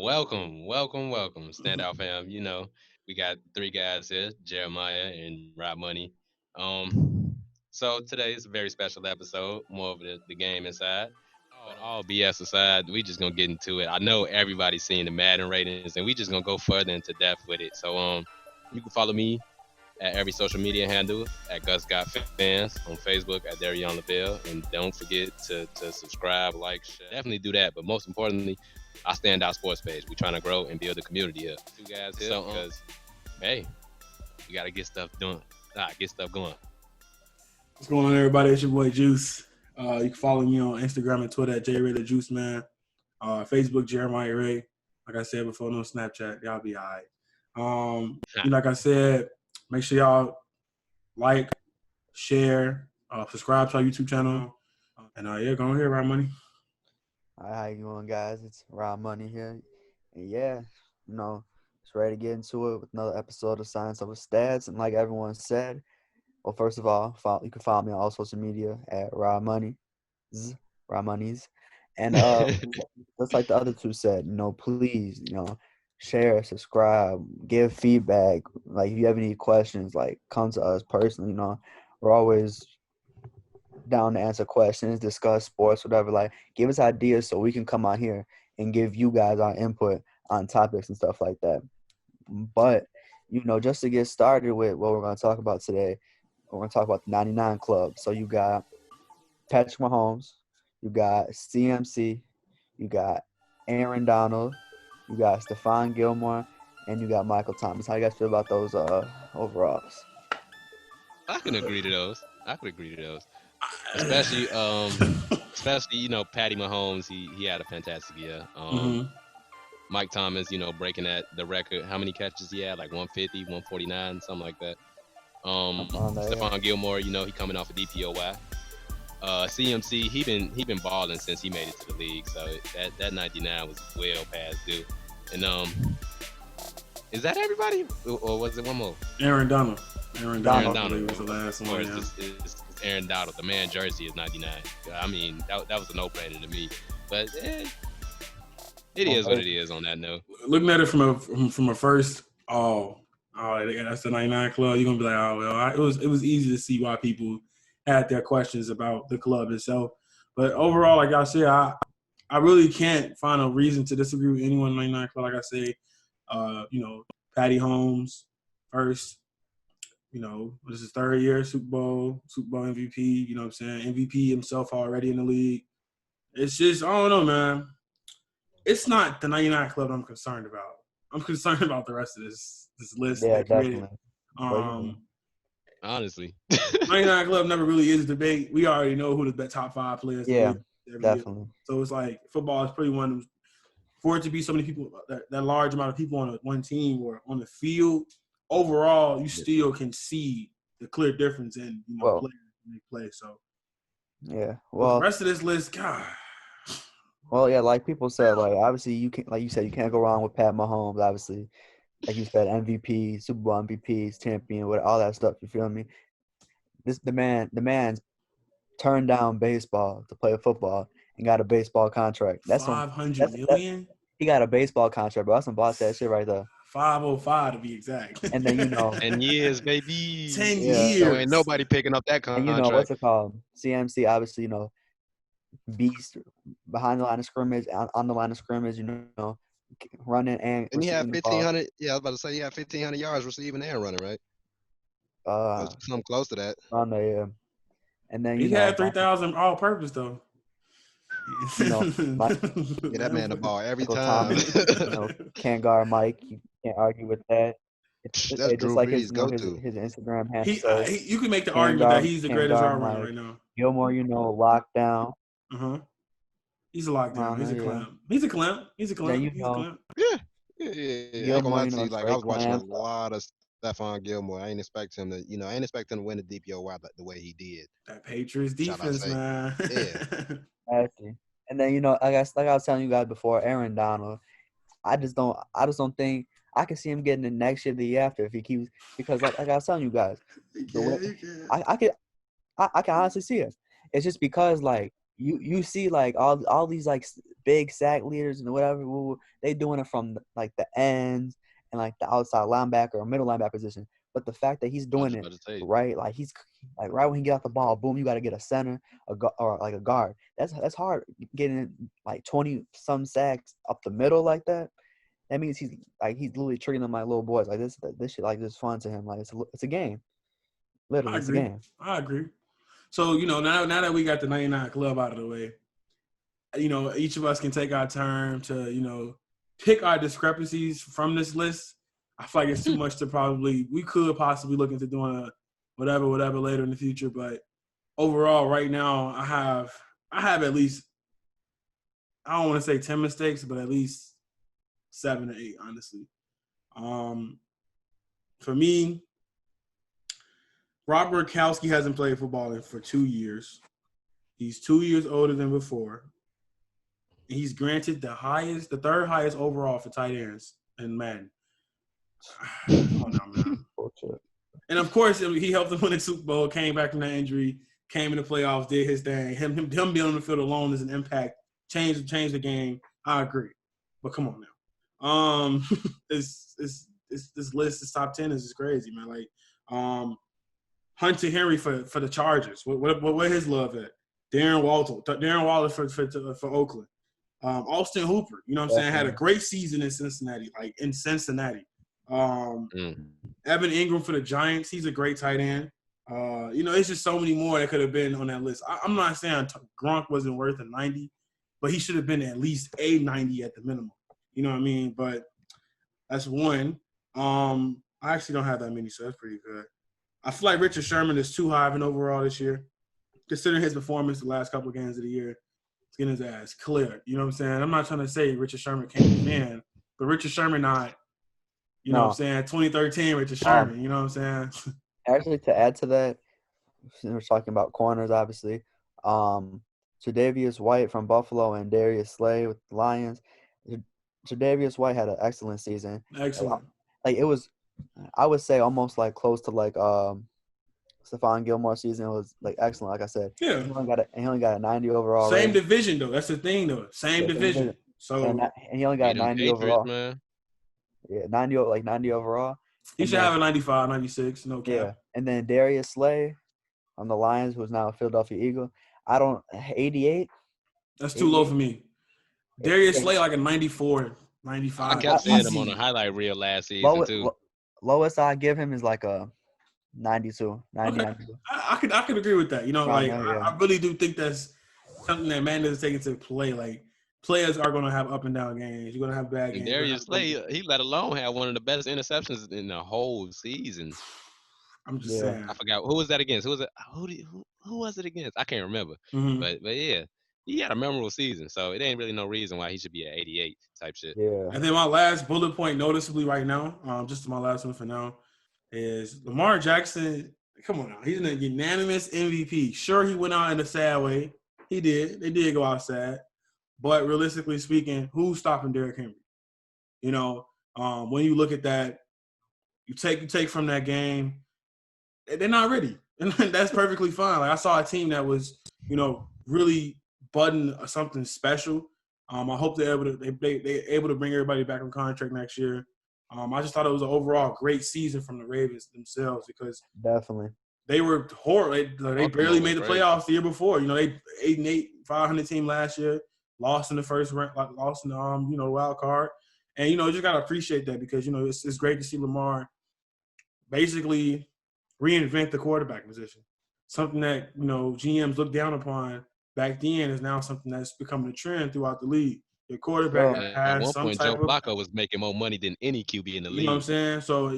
Welcome. Standout fam. We got three guys here, Jeremiah and Rob Money. So today is a very special episode, more of the game inside. But all BS aside, we just gonna get into it. I know everybody's seeing the Madden ratings, and we just gonna go further into depth with it. So you can follow me at every social media handle at Gus Got Fans on Facebook at Darion LaBelle. And don't forget to subscribe, like, share. Definitely do that. But most importantly, our Standout Sports page. We're trying to grow and build a community here. Two guys here because, hey, we got to get stuff done. Get stuff going. What's going on, everybody? It's your boy Juice. You can follow me on Instagram and Twitter at JRayTheJuiceMan. Facebook, Jeremiah Ray. Like I said before, no Snapchat. Y'all be all right. Like I said, make sure y'all like, share, subscribe to our YouTube channel. And go on here, Rob Money. All right, how you doing, guys? It's Rob Money here. And it's ready to get into it with another episode of Science Over Stats. And like everyone said, well, first of all, you can follow me on all social media at Rob Money, Rob Monies. And just like the other two said, please, share, subscribe, give feedback. Like, if you have any questions, like, come to us personally. We're always down to answer questions, discuss sports, whatever. Like, give us ideas so we can come out here and give you guys our input on topics and stuff like that. But, just to get started with what we're going to talk about today, we're going to talk about the 99 Club. So you got Patrick Mahomes, you got CMC, you got Aaron Donald, you got Stephon Gilmore, and you got Michael Thomas. How you guys feel about those overalls? I can agree to those. Especially Patty Mahomes. He had a fantastic year. Mike Thomas, breaking the record. How many catches he had? Like 150, 149, something like that. Stephon Gilmore, he coming off a DPOY. CMC, he been balling since he made it to the league. So that 99 was well past due. And is that everybody, or was it one more? Aaron Donald. Aaron Donald was the last one. It's Aaron Donald. The man jersey is 99. I mean, that was a no-brainer to me. But it is what it is on that note. Looking at it from a first, that's the 99 Club. You're gonna be like, it was easy to see why people had their questions about the club itself. But overall, like I said, I really can't find a reason to disagree with anyone in the 99 Club. Like I say, Patty Holmes first. This is his third year, Super Bowl MVP. You know what I'm saying? MVP himself already in the league. It's just, I don't know, man. It's not the 99 Club I'm concerned about. I'm concerned about the rest of this list. Yeah, definitely. Honestly. 99 Club never really is a debate. We already know who the top 5 players are. Yeah, definitely. So it's like football is pretty one of them. For it to be so many people, that large amount of people on one team or on the field, overall, you still can see the clear difference in players when they play. So yeah, the rest of this list, God. Well, yeah, like people said, like obviously you can't go wrong with Pat Mahomes. Obviously, like you said, MVP, Super Bowl MVP, champion, with all that stuff. You feel me? The man's turned down baseball to play football and got a baseball contract. That's $500 million. He got a baseball contract, bro. That's some boss ass shit right there. 505 to be exact. And then 10 years, baby. 10 years. So ain't nobody picking up that contract. And what's it called? CMC, obviously, beast behind the line of scrimmage, on the line of scrimmage, running and he had 1,500. Yeah, I was about to say he had 1,500 yards receiving and running, right? Something close to that. On there, yeah. And then he had 3,000 all-purpose though. Get that man the ball every time. Can't guard Mike. You can't argue with that. That's just Drew like his Instagram handle. You can make the argument that he's the greatest yard runner right now. Gilmore, lockdown. He's a lockdown. He's a clamp. He's a clamp. Yeah. I'm gonna lie to you, like I was watching a lot of Stephon Gilmore. I ain't expect him to, I ain't expect him to win the DPOY the way he did. That Patriots defense, man. Yeah. And then I guess like I was telling you guys before, Aaron Donald. I just don't think I can see him getting the next year, the year after if he keeps, because like I was telling you guys, I can honestly see it. It's just because like you see like all these like big sack leaders and whatever. They doing it from like the ends and like the outside linebacker or middle linebacker position. But the fact that he's I was doing it about to say. right, like he's like right when he get off the ball, boom, you got to get a center, or like a guard. That's hard getting like 20 some sacks up the middle like that. That means he's literally treating them like little boys. Like this shit like this fun to him. Like it's a game. Literally, I it's a agree. game. I agree. So, now that we got the 99 Club out of the way, each of us can take our turn to, pick our discrepancies from this list. I feel like it's too much to we could possibly look into doing a whatever later in the future. But overall, right now, I have at least, I don't want to say 10 mistakes, but at least 7 or 8, honestly. For me, Rob Gronkowski hasn't played football for 2 years. He's 2 years older than before. He's granted the third highest overall for tight ends in Madden. Come on now, man. Bullshit. And of course, he helped them win the Super Bowl, came back from that injury, came in the playoffs, did his thing. Him being on the field alone is an impact. Changed the game. I agree. But come on now. This list, this top 10 is just crazy, man. Like, Hunter Henry for the Chargers. Where his love at? Darren Waller for Oakland. Austin Hooper, you know what I'm saying, had a great season in Cincinnati. Evan Ingram for the Giants. He's a great tight end. It's just so many more that could have been on that list. I'm not saying Gronk wasn't worth a 90, but he should have been at least a 90 at the minimum. You know what I mean? But that's one. I actually don't have that many, so that's pretty good. I feel like Richard Sherman is too high of an overall this year, considering his performance the last couple of games of the year. He's getting his ass cleared. You know what I'm saying? I'm not trying to say Richard Sherman can't be man, but Richard Sherman not, you know what I'm saying, 2013 Richard Sherman, you know what I'm saying? Actually, to add to that, we're talking about corners, obviously. Tre'Davious White from Buffalo and Darius Slay with the Lions. Tre'Davious White had an excellent season. Excellent. Like it was, I would say almost like close to like Stephon Gilmore's season was like excellent. Like I said, Yeah. he only got a 90 overall. Same division though. That's the thing though. Same division. So and he only got 90 Patriots, overall. man. Yeah, 90 overall. He should have a 95, 96, no cap. Yeah, and then Darius Slay on the Lions, who's now a Philadelphia Eagle. 88. That's too low for me. Darius Slay like a 94, 95. I kept saying him on a highlight reel last season too. Lowest I give him is like a 92, 90. Okay. I could agree with that. I really do think that's something that man doesn't take into play. Like, players are going to have up and down games. You're going to have bad games. Darius Slay, he let alone have one of the best interceptions in the whole season. I'm just saying. I forgot who was that against. Who was it? Who was it against? I can't remember. Mm-hmm. But yeah, he had a memorable season. So it ain't really no reason why he should be at 88 type shit. Yeah. And then my last bullet point, noticeably right now, just my last one for now, is Lamar Jackson. Come on now, he's a unanimous MVP. Sure, he went out in a sad way. He did. They did go out sad. But realistically speaking, who's stopping Derrick Henry? When you look at that, you take from that game, they're not ready. And that's perfectly fine. Like, I saw a team that was, really budding something special. I hope they're able to bring everybody back on contract next year. I just thought it was an overall great season from the Ravens themselves because definitely they were horrible. They barely made the playoffs the year before. They 8-8, 500 team last year, lost in the first round, lost in the wild card, and just gotta appreciate that because it's great to see Lamar basically reinvent the quarterback position. Something that GMs looked down upon back then is now something that's becoming a trend throughout the league. Your quarterback at one some point, type Joe Flacco was making more money than any QB in the league. You know what I'm saying? So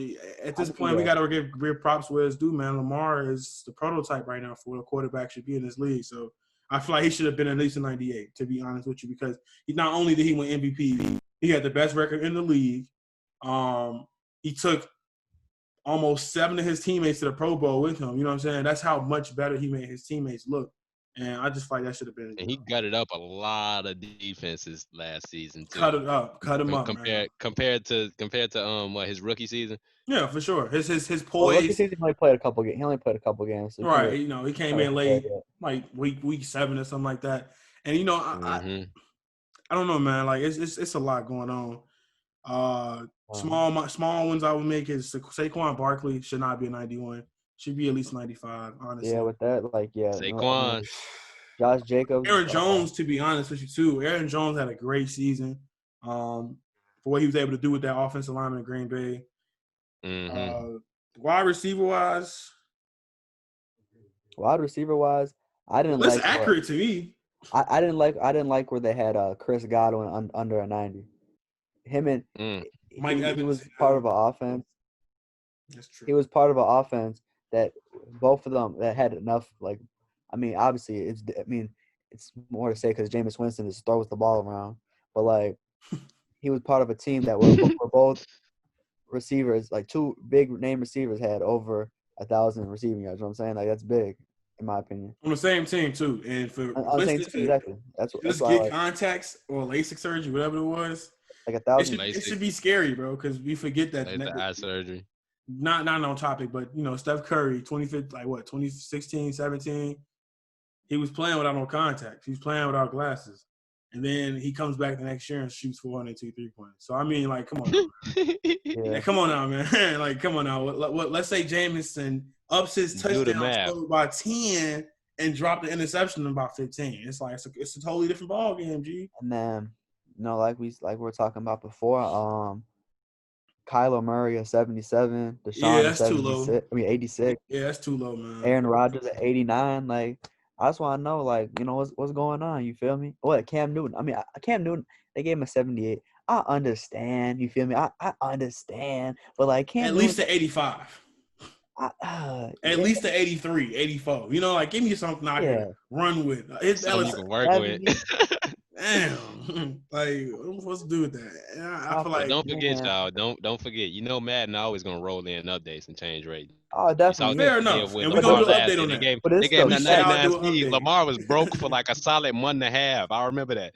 at this point, we got to give props where it's due, man. Lamar is the prototype right now for what a quarterback should be in this league. So I feel like he should have been at least a 98, to be honest with you, because not only did he win MVP, he had the best record in the league. He took almost 7 of his teammates to the Pro Bowl with him. You know what I'm saying? That's how much better he made his teammates look. And I just feel like that should have been. And he gutted up a lot of defenses last season too. Cut him up, compared to his rookie season. Yeah, for sure. His poise. Rookie season, he only played a couple games. So right, he came in late, like week 7 or something like that. And I don't know, man. Like it's a lot going on. Small ones I would make is Saquon Barkley should not be a 91. Should be at least 95. Yeah, Honestly, with that, like, yeah, I mean, Saquon. Josh Jacobs. Aaron Jones, to be honest with you, too. Aaron Jones had a great season. For what he was able to do with that offensive lineman in Green Bay. Mm-hmm. Wide receiver wise, Wide receiver wise, I didn't that's like what accurate to me. I didn't like where they had Chris Godwin under a 90. Him and Mm. Mike he Evans, was part of an offense. that's true. He was part of an offense that both of them that had enough. Like, I mean, obviously, it's more to say because Jameis Winston just throws the ball around, but like, he was part of a team that were both receivers, like two big name receivers had over 1,000 receiving yards. You know what I'm saying? Like, that's big, in my opinion. On the same team too, and for On the same Winston team, to exactly. That's just why I get like contacts or LASIK surgery, whatever it was, like 1,000. it Basic. should be scary, bro, because we forget that. Like the eye surgery. Not on topic, but Steph Curry, 2015, like what, 2016, 17, he was playing without no contacts. He was playing without glasses. And then he comes back the next year and shoots 402 3-pointers. So I mean, like, come on now, man. Yeah, Come on now, man. Like, come on now. Let's say Jameson ups his Do the touchdown math. score by 10 and dropped the interception in about 15. It's like it's a totally different ball game, G. and then like we were talking about before, Kyler Murray at 77, Yeah, Deshaun at that's too low. 76. I mean 86. Yeah, that's too low, man. Aaron Rodgers at 89. Like, I just want to know, like, what's going on. You feel me? What, Cam Newton? I mean, Cam Newton, they gave him a 78. I understand. You feel me? I understand. But like Cam At Newton, least the 85. At yeah, least the 83, 84. Like, give me something I yeah. could run with. His Something you Ellis, can work with. 70. damn. Like, what's to do with that? And I I feel But like, don't forget, man. y'all. Don't forget. Madden always gonna roll in updates and change rates. Oh, You saw definitely. what Yeah. fair they did enough. with And we're But going Lamar to do an last update year. on They that. gave it's they gave him still We that shall 99 do an speed. update. Lamar was broke for like a solid month and a half. I remember that.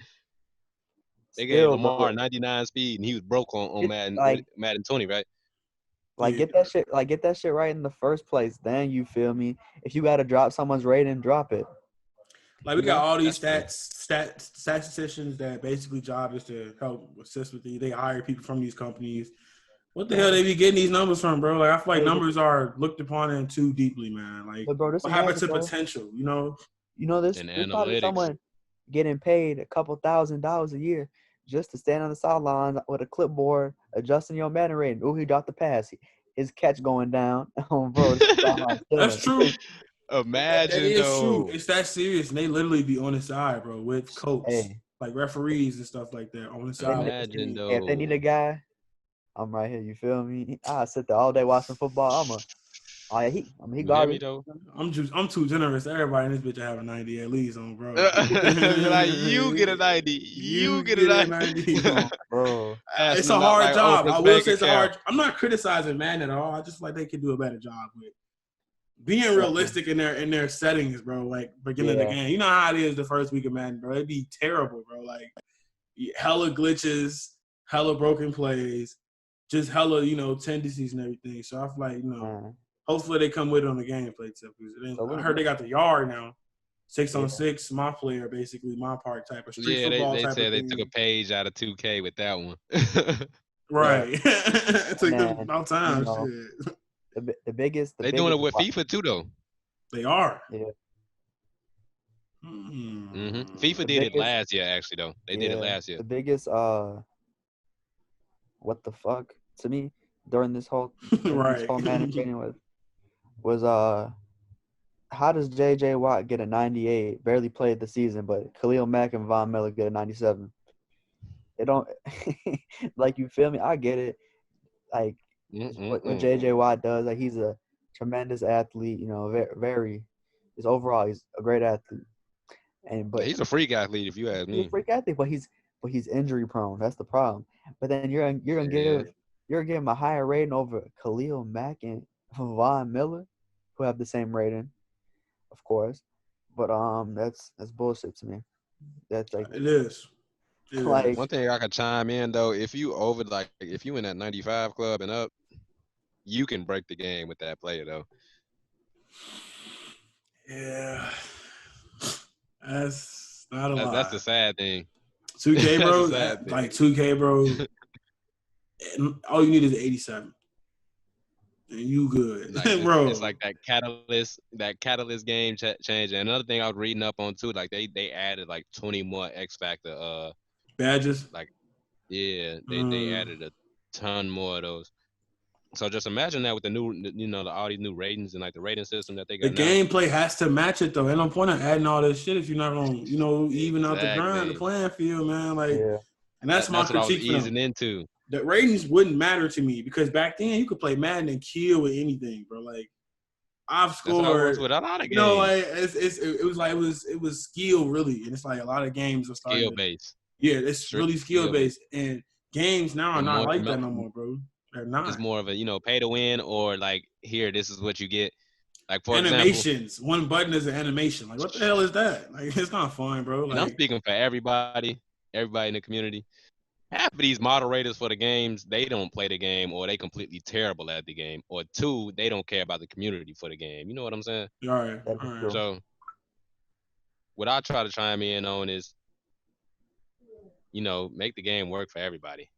They gave still, Lamar but 99 speed, and he was broke on it, Madden like Madden 20, right? Like Yeah. get that shit right in the first place. Then you feel me. If you gotta drop someone's rating, drop it. Like, we You got know? all these That's true. statisticians that basically job is to help assist with They hire people from these companies. What the hell Yeah. they be getting these numbers from, bro? Like, I feel like Hey, numbers are looked upon in too deeply, man. Like, but bro, just what happened imagine, to bro. potential? And There's probably analytics. someone getting paid a couple $1,000s a year just to stand on the sidelines with a clipboard adjusting your Madden rating. Oh, he dropped the pass. His catch going down. Oh, bro, the sideline That's killing. true. That Imagine is true. though. It's that serious. And they literally be on the side, bro, with coats, Hey, like referees and stuff like that on the they, side. Imagine if they need a though. guy, I'm right here. You feel me? I sit there all day watching football. Oh yeah, he You hear me garbage. though? I'm too generous. Everybody in this bitch have a 90 at least on, bro. Like you get a 90. You You get a get a 90. 90. Bro. Passing It's a them out hard like job. I Oprah's will bank say it's a account. hard. I'm not criticizing Madden at all. I just feel like they could do a better job with being Definitely. realistic in their settings, bro. Like, beginning of the Yeah. game. You know how it is the first week of Madden, bro. It'd be terrible, bro. Like, hella glitches, hella broken plays, just hella, tendencies and everything. So I feel like, Man. hopefully they come with it on the gameplay tip. So I heard they got the yard now. 6 yeah. on 6, my player, basically, my part type of street Yeah, football they type of said they took a thing. page out of 2K with that one. Yeah. Right. It And took them then, about you time. know, Shit. the They doing biggest it with FIFA too though. They are. yeah, FIFA the did it biggest last year actually though. They did it yeah, last year. the biggest what the fuck to me during this whole Right. Madden training was how does JJ Watt get a 98? Barely played the season, but Khalil Mack and Von Miller get a 97. They don't like, you feel me? I get it. Like what Mm-mm-mm. JJ Watt does, like, he's a tremendous athlete. Very. His overall, he's a great athlete. But He's a freak athlete if you ask he's a me. freak athlete, but he's injury prone. That's the problem. But then Yeah. you're gonna give him a higher rating over Khalil Mack and Von Miller, who have the same rating, of course. But that's bullshit to me. That's like It is. It like is. One thing I could chime in though, if you over like if you in that 95 club and up, you can break the game with that player though. Yeah. That's not a That's lie. the sad thing. 2K, That's a bro. sad thing. Like 2K, bro. All you need is an 87, and you good, Like it's bro. like that catalyst game change. And another thing I was reading up on too, like they added like 20 more X Factor. Badges. Like yeah, they added a ton more of those. So just imagine that with the new, all these new ratings and like the rating system that they The got now. gameplay has to match it though. Ain't no point in adding all this shit if you're not gonna, even out the grind, the Exactly. playing field, man. Like, Yeah. and that's my That's what I was critique for them. easing into. The ratings wouldn't matter to me because back then you could play Madden and kill with anything, bro. Like I've That's how it was scored, with a lot of games. like it was skill really, and it's like a lot of games are starting Skill to, based. it's really skill based, and games now are And not more, like that no more, bro. They're not. it's more of a pay to win, or like here, this is what you get. Like for Animations. example, One button is an animation. Like what the hell is that? Like it's not fun, bro. and I'm Like speaking for everybody in the community. Half of these moderators for the games, they don't play the game, or they completely terrible at the game, or two, they don't care about the community for the game. You know what I'm saying? all right, That all is right. true. So what I try to chime in on is, make the game work for everybody.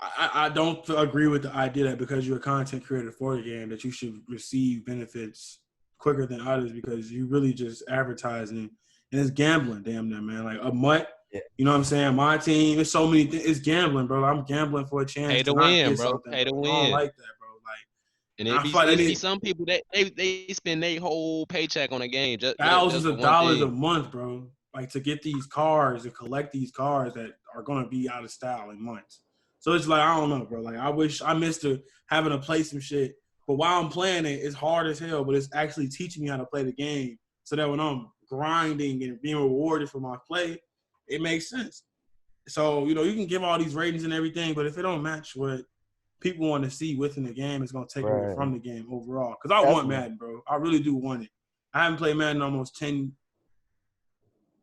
I don't agree with the idea that because you're a content creator for the game that you should receive benefits quicker than others because you really just advertising and it's gambling, damn near, man. Like a mutt, Yeah. you know what I'm saying? My team, it's so many things. It's gambling, bro. I'm gambling for a chance Pay to not win, get bro. something. Pay to Bro. I don't win. like that, bro. Like, And I feel like it they be need some people that they spend their whole paycheck on a game just thousands for of one dollars a thing. month, bro. Like to get these cars and collect these cars that are going to be out of style in months. So it's like I don't know, bro. Like I wish I missed having to play some shit. But while I'm playing it, it's hard as hell. But it's actually teaching me how to play the game, so that when I'm grinding and being rewarded for my play, it makes sense. So you can give all these ratings and everything, but if it don't match what people want to see within the game, it's gonna take away Right. from the game overall. Because I want Definitely. Madden, bro. I really do want it. I haven't played Madden in almost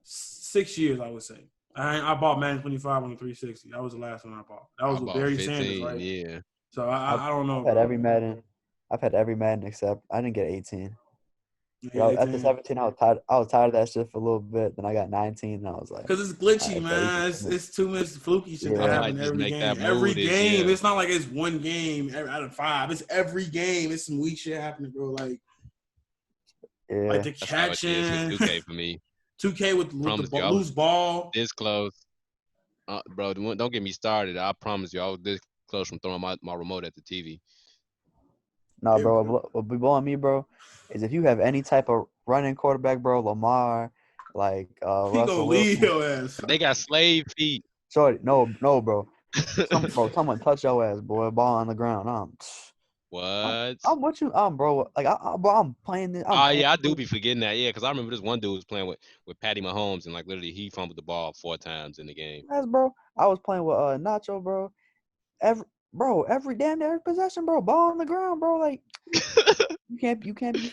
6 years, I would say. I bought Madden 25 on the 360. That was the last one I bought. That was I with bought Barry Sanders, 15, right? yeah. So I don't know. I've had bro. every Madden. I've had every Madden except I didn't get 18. Yeah, At the 17, I was tired. I was tired of that shit for a little bit. Then I got 19, and I was like, because it's glitchy, alright, bro, man. It's too much fluky shit that Yeah. I happen might just every make game. that Every move this game. year. It's not like it's one game out of 5. It's every game. It's some weak shit happening, bro. Like yeah. the That's how it is with catching. 2K for me. 2K with Promise the you, I was loose ball. this close. Bro, don't get me started. I promise you, I was this close from throwing my remote at the TV. No, bro. What be blowing me, bro, is if you have any type of running quarterback, bro, Lamar, like He gonna Russell leave Wilson. your ass. They got slave feet. Shorty, no, bro. Someone touch your ass, boy. Ball on the ground. What? I'm what you, bro. Like, bro, I'm playing this. Oh yeah, I do be forgetting that. Yeah, because I remember this one dude was playing with Patty Mahomes, and like literally he fumbled the ball 4 times in the game. Yes, bro. I was playing with Nacho, bro. Every damn every possession, bro. Ball on the ground, bro. Like you can't be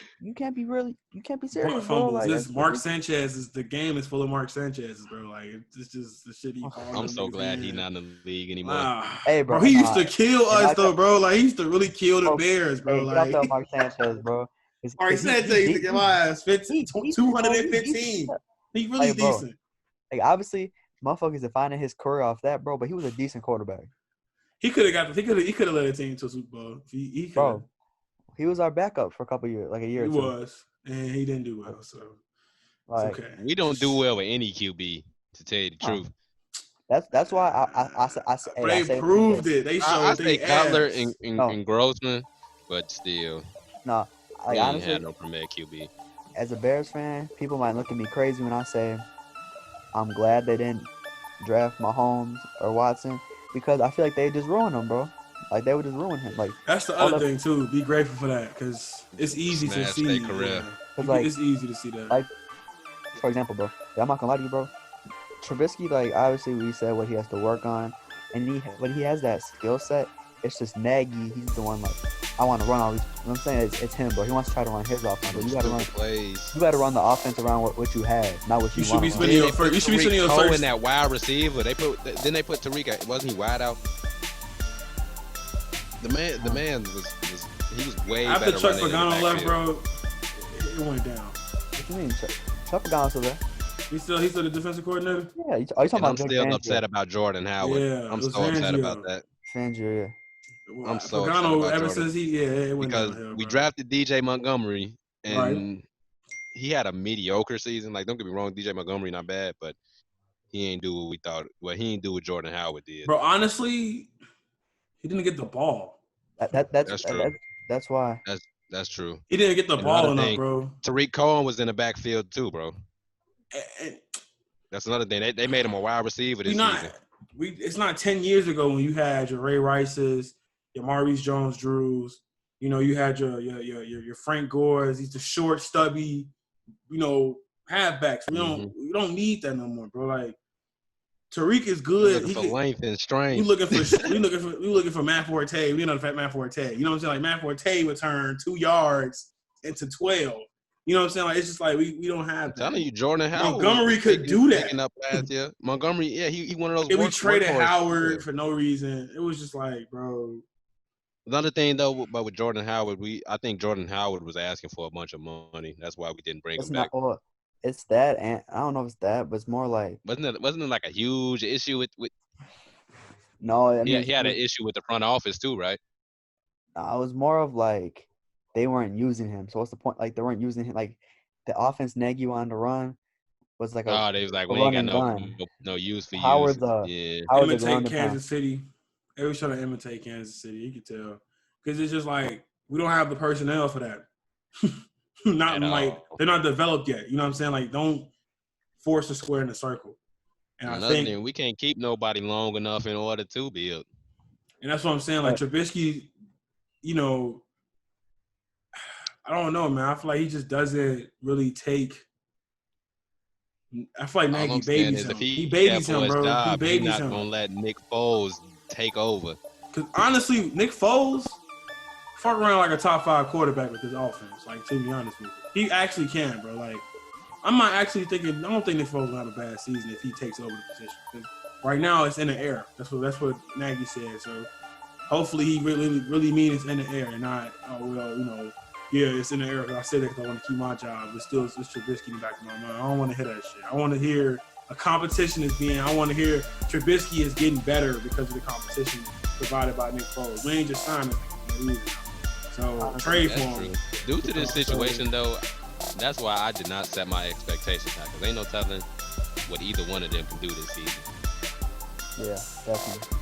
serious, bro. Fumbles. Like This that's Mark ridiculous. Sanchez the game is full of Mark Sanchez's, bro. Like it's just the shit he calls. I'm so glad he's not in the league anymore. Wow. Hey, bro, bro. he used to kill And us I though, kept- bro. Like he used to really kill the Bro, Bears, bro. Hey, get off Like that Mark Sanchez, bro. Mark Sanchez used to get my ass 215. He really Hey, bro. decent. Like obviously, motherfuckers defining his career off that, bro. But he was a decent quarterback. He could have led a team to a Super Bowl. He could. Bro, he was our backup for a couple years, like a year He or two. was, and he didn't do well. So Like, it's okay. We don't do well with any QB, to tell you the truth. That's why I But say they proved it. They I showed say they Cutler ass. and Grossman, but still, No, we like ain't honestly, had no premier QB. as a Bears fan, people might look at me crazy when I say I'm glad they didn't draft Mahomes or Watson because I feel like they just ruined him, bro. Like they would just ruin him. Like That's the other thing too. Be grateful for that because it's easy to Smash see. their career. Cause like, it's easy to see that. like for example, bro, I'm not gonna lie to you, bro. Trubisky, like obviously we said what he has to work on, and when he has that skill set, it's just Nagy. He's the one like I want to run all these. You know what I'm saying it's him, bro. He wants to try to run his offense, but you gotta run. Plays. You gotta run the offense around what you have, not what you, You should want. be to spending run. your first. You should be spending your Tariq Cohen, first. that wide receiver. They put Tariq. Wasn't he wide out? The man was way After better Chuck running in the Pagano left, backfield. bro, it went down. What you mean? Chuck Pagano's still there. He's still the defensive coordinator. Yeah, are you talking And I'm about Vic still Fangio? upset about Jordan Howard. Yeah, I'm it was so upset about Fangio. that. Fangio, yeah. I'm Well, so upset Pagano, about ever Jordan since it went because downhill, we bro. drafted DJ Montgomery Right, and he had a mediocre season. Like, don't get me wrong, DJ Montgomery not bad, but he ain't do what we thought. Well, he ain't do what Jordan Howard did. bro. Honestly, he didn't get the ball. That, that that's That's that, true. that, that's why. That's true. He didn't get the And another ball enough, thing, bro. Tariq Cohen was in the backfield too, bro. And That's another thing. They made him a wide receiver we this not season. it's not 10 years ago when you had your Ray Rices, your Maurice Jones-Drews. You know, you had your Frank Gores. He's the short, stubby, halfbacks. Mm-hmm. We don't need that no more, bro. Like Tariq is We're good. looking for length and strength. We looking for Matt Forte. We know the fact Matt Forte. You know what I'm saying? Like Matt Forte would turn 2 yards into 12. You know what I'm saying? Like it's just like we don't have I'm that. telling you, Jordan Howard Montgomery was could do that. picking up last year. Montgomery, yeah, he one of those And we traded workhorse Howard players. for no reason. It was just like, bro. Another thing though, but with Jordan Howard, I think Jordan Howard was asking for a bunch of money. That's why we didn't bring It's him not. back. Well, it's that, and I don't know if it's that, but it's more like Wasn't it like a huge issue with no. I he mean, had, he had an issue with the front office too, right? it was more of like they weren't using him. So what's the point? Like they weren't using him. Like the offense Nagy wanted to run was like Oh, they was like, a we ain't run got and gun. no use for you. Howard's a Yeah. Howard's a Imitate ground and pound. Kansas City. They was trying to imitate Kansas City. You could tell. Because it's just like, we don't have the personnel for that. Not At like, all. they're not developed yet. You know what I'm saying? Like, don't force a square in a circle. And I Another think, thing, we can't keep nobody long enough in order to build. and that's what I'm saying. Like, Trubisky, I don't know, man. I feel like he just doesn't really take. I feel like All Nagy I'm saying babies is him. if He he care babies for him, his bro. He job, he babies not him. gonna let Nick Foles take over. Because honestly, Nick Foles fuck around like a top 5 quarterback with this offense. Like, to be honest with you, he actually can, bro. Like, I'm not actually thinking. I don't think Nick Foles will have a bad season if he takes over the position. 'Cause right now, it's in the air. That's what Nagy said. So hopefully, he really means it's in the air and not, oh well, yeah, it's in the air. I said that because I want to keep my job, but still, it's Trubisky in the back of my mind. I don't want to hear that shit. I want to hear a competition is being. I want to hear Trubisky is getting better because of the competition provided by Nick Foles. We ain't just signing him. So trade for That's him. true. Due to this situation, though, that's why I did not set my expectations high. Because ain't no telling what either one of them can do this season. Yeah, definitely.